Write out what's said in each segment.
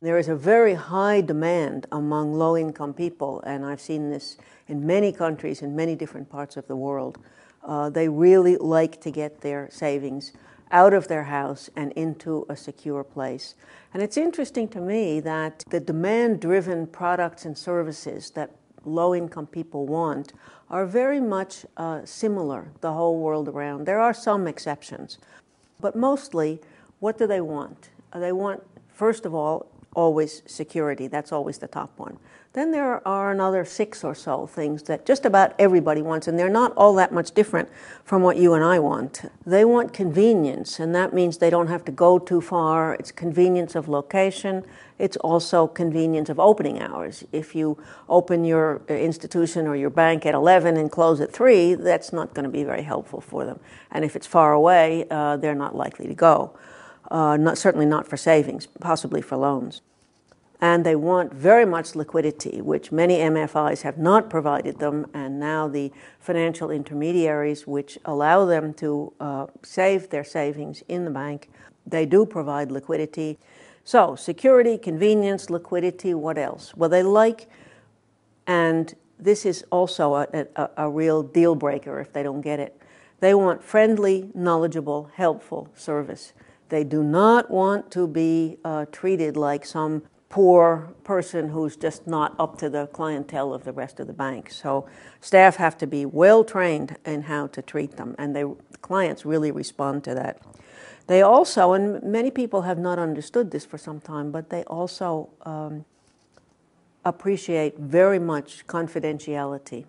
There is a very high demand among low-income people, and I've seen this in many countries in many different parts of the world. They really like to get their savings out of their house and into a secure place. And it's interesting to me that the demand-driven products and services that low-income people want are very much similar the whole world around. There are some exceptions, but mostly, what do they want? They want, first of all, always security. That's always the top one. Then there are another 6 or so things that just about everybody wants, and they're not all that much different from what you and I want. They want convenience, and that means they don't have to go too far. It's convenience of location. It's also convenience of opening hours. If you open your institution or your bank at 11 and close at 3, that's not going to be very helpful for them. And if it's far away, they're not likely to go. Certainly not for savings, possibly for loans. And they want very much liquidity, which many MFIs have not provided them, and now the financial intermediaries, which allow them to save their savings in the bank, they do provide liquidity. So, security, convenience, liquidity, what else? Well, they like, and this is also a real deal breaker if they don't get it, they want friendly, knowledgeable, helpful service. They do not want to be treated like some poor person who's just not up to the clientele of the rest of the bank. So staff have to be well trained in how to treat them, and the clients really respond to that. They also, and many people have not understood this for some time, but they also appreciate very much confidentiality.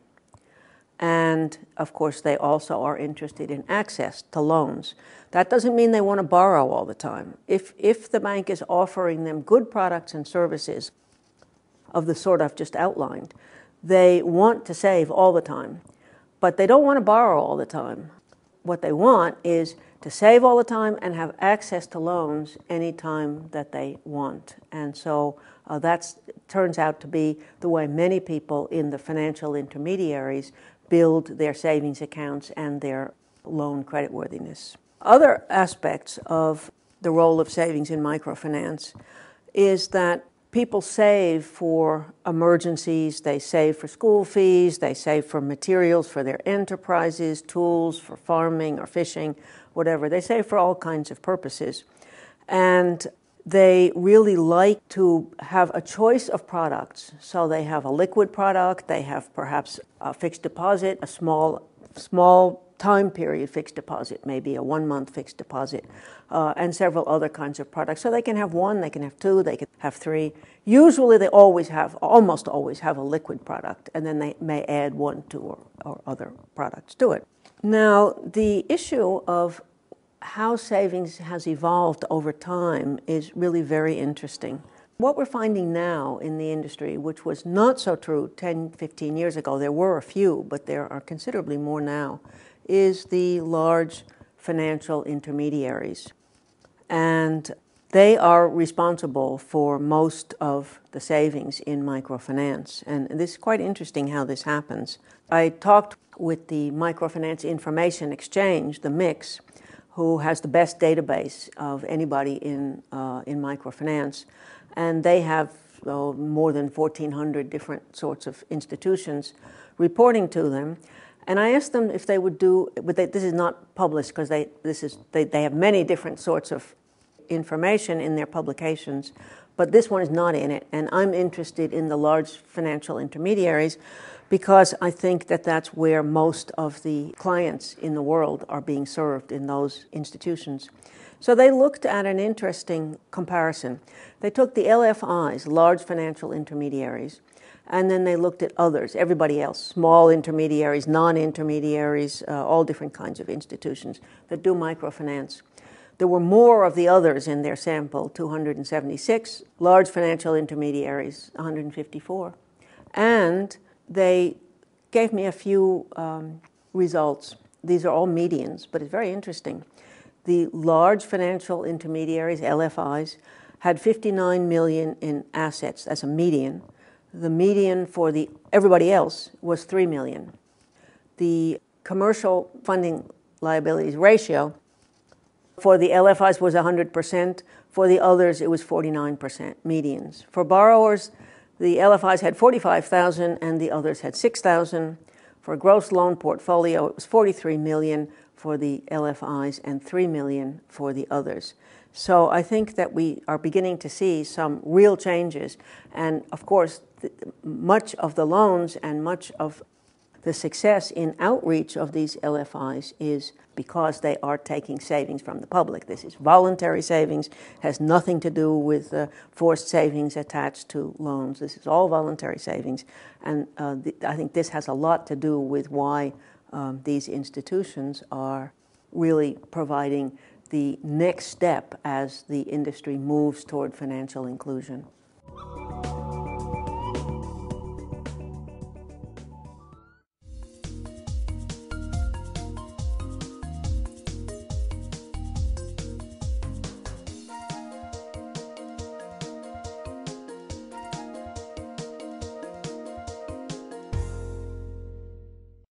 And, of course, they also are interested in access to loans. That doesn't mean they want to borrow all the time. If the bank is offering them good products and services of the sort I've just outlined, they want to save all the time, but they don't want to borrow all the time. What they want is to save all the time and have access to loans anytime that they want. And so that turns out to be the way many people in the financial intermediaries build their savings accounts and their loan creditworthiness. Other aspects of the role of savings in microfinance is that people save for emergencies, they save for school fees, they save for materials for their enterprises, tools for farming or fishing, whatever. They save for all kinds of purposes. And they really like to have a choice of products. So they have a liquid product, they have perhaps a fixed deposit, a small time period fixed deposit, maybe a 1-month fixed deposit, and several other kinds of products. So they can have 1, they can have 2, they can have 3. Usually they almost always have a liquid product, and then they may add 1, 2, or other products to it. Now, the issue of how savings has evolved over time is really very interesting. What we're finding now in the industry, which was not so true 10, 15 years ago, there were a few, but there are considerably more now, is the large financial intermediaries. And they are responsible for most of the savings in microfinance. And this is quite interesting how this happens. I talked with the Microfinance Information Exchange, the MIX, who has the best database of anybody in microfinance. And they have more than 1,400 different sorts of institutions reporting to them. And I asked them if they would do, but this is not published because they have many different sorts of information in their publications, but this one is not in it. And I'm interested in the large financial intermediaries because I think that that's where most of the clients in the world are being served, in those institutions. So they looked at an interesting comparison. They took the LFIs, large financial intermediaries, and then they looked at others, everybody else, small intermediaries, non-intermediaries, all different kinds of institutions that do microfinance. There were more of the others in their sample, 276, large financial intermediaries, 154. And they gave me a few results. These are all medians, but it's very interesting. The large financial intermediaries, LFIs, had 59 million in assets as a median. The median for everybody else was 3 million. The commercial funding liabilities ratio For the LFIs was 100%. For the others, it was 49% medians. For borrowers, the LFIs had 45,000 and the others had 6,000. For gross loan portfolio, it was 43 million for the LFIs and 3 million for the others. So I think that we are beginning to see some real changes. And of course, much of the loans and much of the success in outreach of these LFIs is because they are taking savings from the public. This is voluntary savings, has nothing to do with forced savings attached to loans. This is all voluntary savings. And I think this has a lot to do with why these institutions are really providing the next step as the industry moves toward financial inclusion.